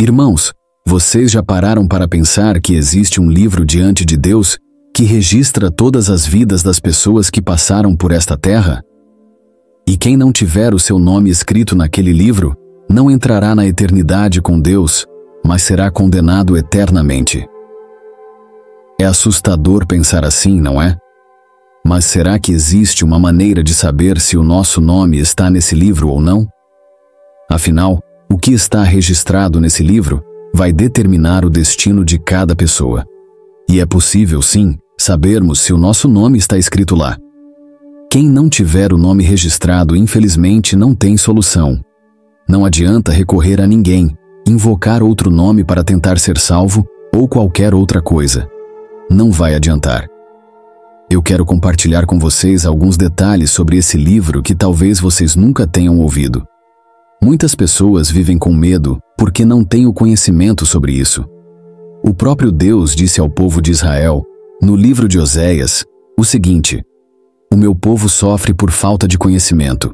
Irmãos, vocês já pararam para pensar que existe um livro diante de Deus que registra todas as vidas das pessoas que passaram por esta terra? E quem não tiver o seu nome escrito naquele livro, não entrará na eternidade com Deus, mas será condenado eternamente. É assustador pensar assim, não é? Mas será que existe uma maneira de saber se o nosso nome está nesse livro ou não? Afinal, o que está registrado nesse livro vai determinar o destino de cada pessoa. E é possível, sim, sabermos se o nosso nome está escrito lá. Quem não tiver o nome registrado, infelizmente, não tem solução. Não adianta recorrer a ninguém, invocar outro nome para tentar ser salvo ou qualquer outra coisa. Não vai adiantar. Eu quero compartilhar com vocês alguns detalhes sobre esse livro que talvez vocês nunca tenham ouvido. Muitas pessoas vivem com medo porque não têm o conhecimento sobre isso. O próprio Deus disse ao povo de Israel, no livro de Oséias, o seguinte: "O meu povo sofre por falta de conhecimento."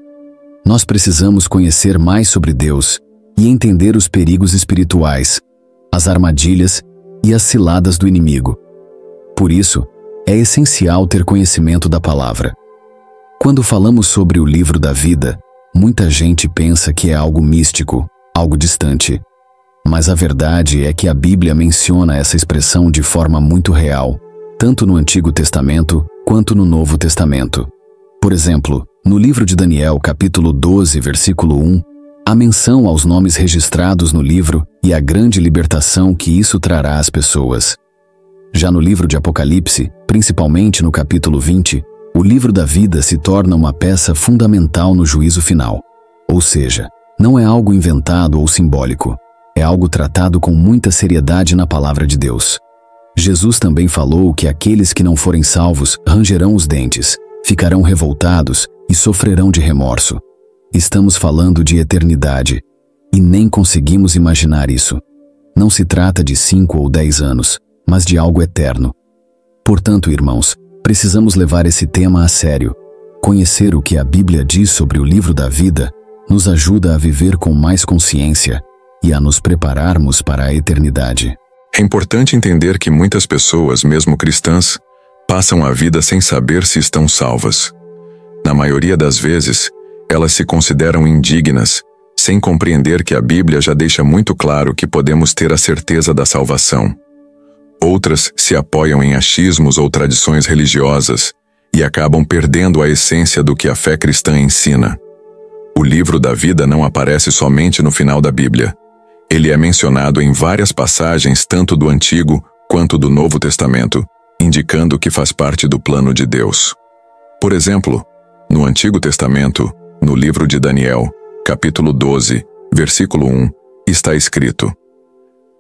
Nós precisamos conhecer mais sobre Deus e entender os perigos espirituais, as armadilhas e as ciladas do inimigo. Por isso, é essencial ter conhecimento da palavra. Quando falamos sobre o livro da vida, muita gente pensa que é algo místico, algo distante. Mas a verdade é que a Bíblia menciona essa expressão de forma muito real, tanto no Antigo Testamento quanto no Novo Testamento. Por exemplo, no livro de Daniel, capítulo 12, versículo 1, há menção aos nomes registrados no livro e a grande libertação que isso trará às pessoas. Já no livro de Apocalipse, principalmente no capítulo 20, o livro da vida se torna uma peça fundamental no juízo final. Ou seja, não é algo inventado ou simbólico, é algo tratado com muita seriedade na palavra de Deus. Jesus também falou que aqueles que não forem salvos rangerão os dentes, ficarão revoltados e sofrerão de remorso. Estamos falando de eternidade, e nem conseguimos imaginar isso. Não se trata de 5 ou 10 anos, mas de algo eterno. Portanto, irmãos, precisamos levar esse tema a sério. Conhecer o que a Bíblia diz sobre o livro da vida nos ajuda a viver com mais consciência e a nos prepararmos para a eternidade. É importante entender que muitas pessoas, mesmo cristãs, passam a vida sem saber se estão salvas. Na maioria das vezes, elas se consideram indignas, sem compreender que a Bíblia já deixa muito claro que podemos ter a certeza da salvação. Outras se apoiam em achismos ou tradições religiosas e acabam perdendo a essência do que a fé cristã ensina. O livro da vida não aparece somente no final da Bíblia. Ele é mencionado em várias passagens tanto do Antigo quanto do Novo Testamento, indicando que faz parte do plano de Deus. Por exemplo, no Antigo Testamento, no livro de Daniel, capítulo 12, versículo 1, está escrito: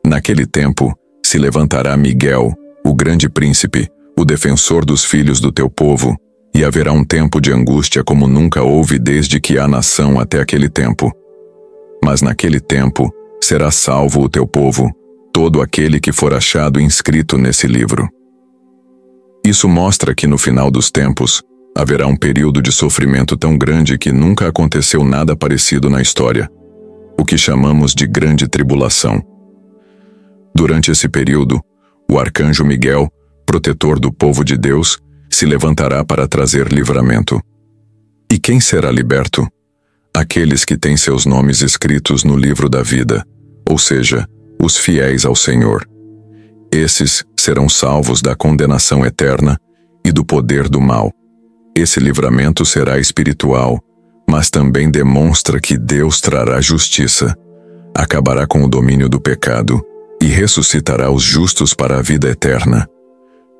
"Naquele tempo se levantará Miguel, o grande príncipe, o defensor dos filhos do teu povo, e haverá um tempo de angústia como nunca houve desde que há nação até aquele tempo. Mas naquele tempo será salvo o teu povo, todo aquele que for achado inscrito nesse livro." Isso mostra que no final dos tempos haverá um período de sofrimento tão grande que nunca aconteceu nada parecido na história, o que chamamos de Grande Tribulação. Durante esse período, o arcanjo Miguel, protetor do povo de Deus, se levantará para trazer livramento. E quem será liberto? Aqueles que têm seus nomes escritos no livro da vida, ou seja, os fiéis ao Senhor. Esses serão salvos da condenação eterna e do poder do mal. Esse livramento será espiritual, mas também demonstra que Deus trará justiça, acabará com o domínio do pecado e ressuscitará os justos para a vida eterna.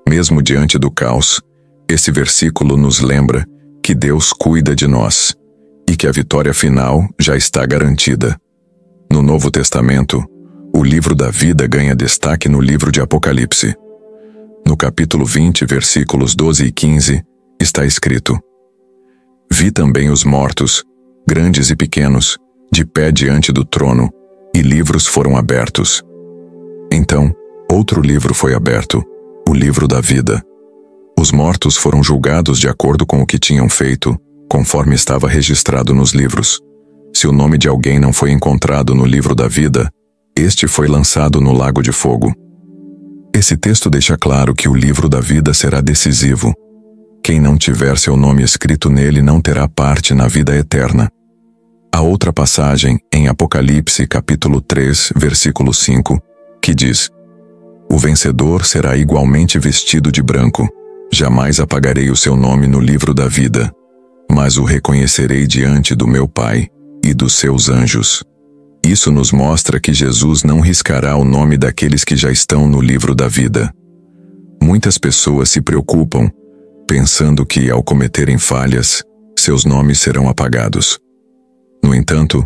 Mesmo diante do caos, esse versículo nos lembra que Deus cuida de nós e que a vitória final já está garantida. No Novo Testamento, o livro da vida ganha destaque no livro de Apocalipse. No capítulo 20, versículos 12 e 15, está escrito: "Vi também os mortos, grandes e pequenos, de pé diante do trono, e livros foram abertos. Então, outro livro foi aberto, o livro da vida. Os mortos foram julgados de acordo com o que tinham feito, conforme estava registrado nos livros. Se o nome de alguém não foi encontrado no livro da vida, Este foi lançado no lago de fogo. Esse texto deixa claro que o livro da vida será decisivo. Quem não tiver seu nome escrito nele não terá parte na vida eterna. Há outra passagem em Apocalipse capítulo 3, versículo 5, que diz: O vencedor será igualmente vestido de branco. Jamais apagarei o seu nome no livro da vida, mas o reconhecerei diante do meu Pai e dos seus anjos. Isso nos mostra que Jesus não riscará o nome daqueles que já estão no livro da vida. Muitas pessoas se preocupam, pensando que, ao cometerem falhas, seus nomes serão apagados. No entanto,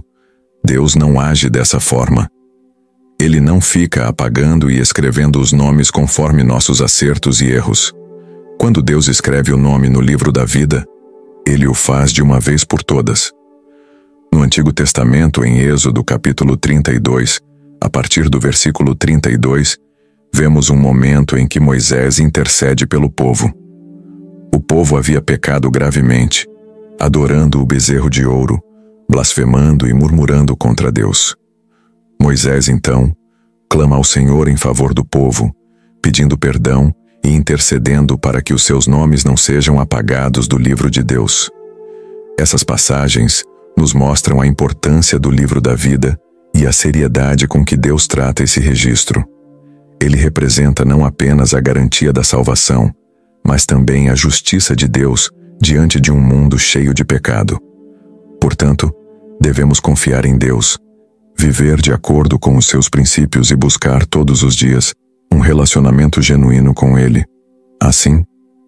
Deus não age dessa forma. Ele não fica apagando e escrevendo os nomes conforme nossos acertos e erros. Quando Deus escreve o nome no livro da vida, Ele o faz de uma vez por todas. No Antigo Testamento, em Êxodo capítulo 32, a partir do versículo 32, vemos um momento em que Moisés intercede pelo povo. O povo havia pecado gravemente, adorando o bezerro de ouro, blasfemando e murmurando contra Deus. Moisés, então, clama ao Senhor em favor do povo, pedindo perdão e intercedendo para que os seus nomes não sejam apagados do livro de Deus. Essas passagens nos mostram a importância do livro da vida e a seriedade com que Deus trata esse registro. Ele representa não apenas a garantia da salvação, mas também a justiça de Deus diante de um mundo cheio de pecado. Portanto, devemos confiar em Deus, viver de acordo com os seus princípios e buscar todos os dias um relacionamento genuíno com Ele. Assim,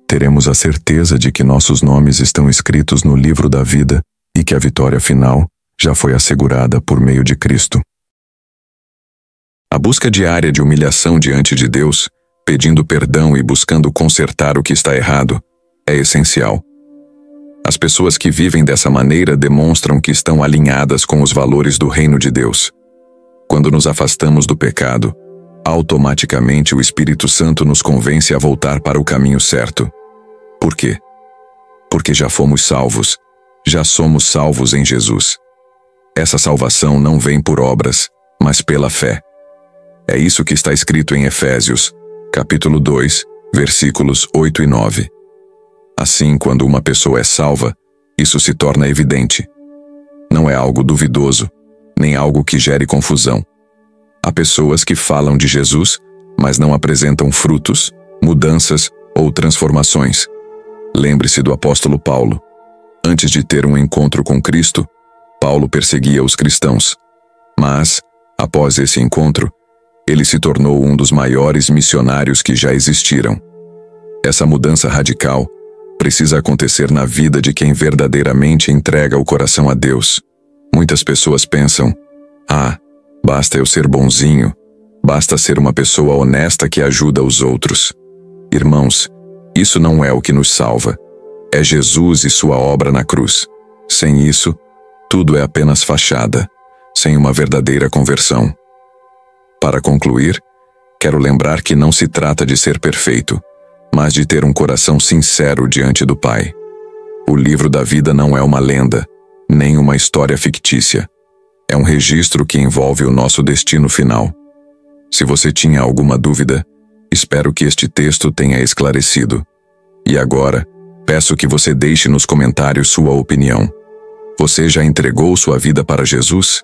teremos a certeza de que nossos nomes estão escritos no livro da vida e que a vitória final já foi assegurada por meio de Cristo. A busca diária de humilhação diante de Deus, pedindo perdão e buscando consertar o que está errado, é essencial. As pessoas que vivem dessa maneira demonstram que estão alinhadas com os valores do reino de Deus. Quando nos afastamos do pecado, automaticamente o Espírito Santo nos convence a voltar para o caminho certo. Por quê? Porque já fomos salvos, já somos salvos em Jesus. Essa salvação não vem por obras, mas pela fé. É isso que está escrito em Efésios, capítulo 2, versículos 8 e 9. Assim, quando uma pessoa é salva, isso se torna evidente. Não é algo duvidoso, nem algo que gere confusão. Há pessoas que falam de Jesus, mas não apresentam frutos, mudanças ou transformações. Lembre-se do apóstolo Paulo. Antes de ter um encontro com Cristo, Paulo perseguia os cristãos. Mas, após esse encontro, ele se tornou um dos maiores missionários que já existiram. Essa mudança radical precisa acontecer na vida de quem verdadeiramente entrega o coração a Deus. Muitas pessoas pensam: basta eu ser bonzinho, basta ser uma pessoa honesta que ajuda os outros. Irmãos, isso não é o que nos salva. É Jesus e sua obra na cruz. Sem isso, tudo é apenas fachada, sem uma verdadeira conversão. Para concluir, quero lembrar que não se trata de ser perfeito, mas de ter um coração sincero diante do Pai. O livro da vida não é uma lenda, nem uma história fictícia. É um registro que envolve o nosso destino final. Se você tinha alguma dúvida, espero que este texto tenha esclarecido. E agora, peço que você deixe nos comentários sua opinião. Você já entregou sua vida para Jesus?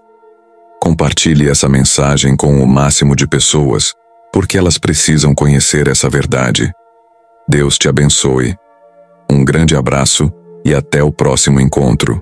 Compartilhe essa mensagem com o máximo de pessoas, porque elas precisam conhecer essa verdade. Deus te abençoe. Um grande abraço e até o próximo encontro.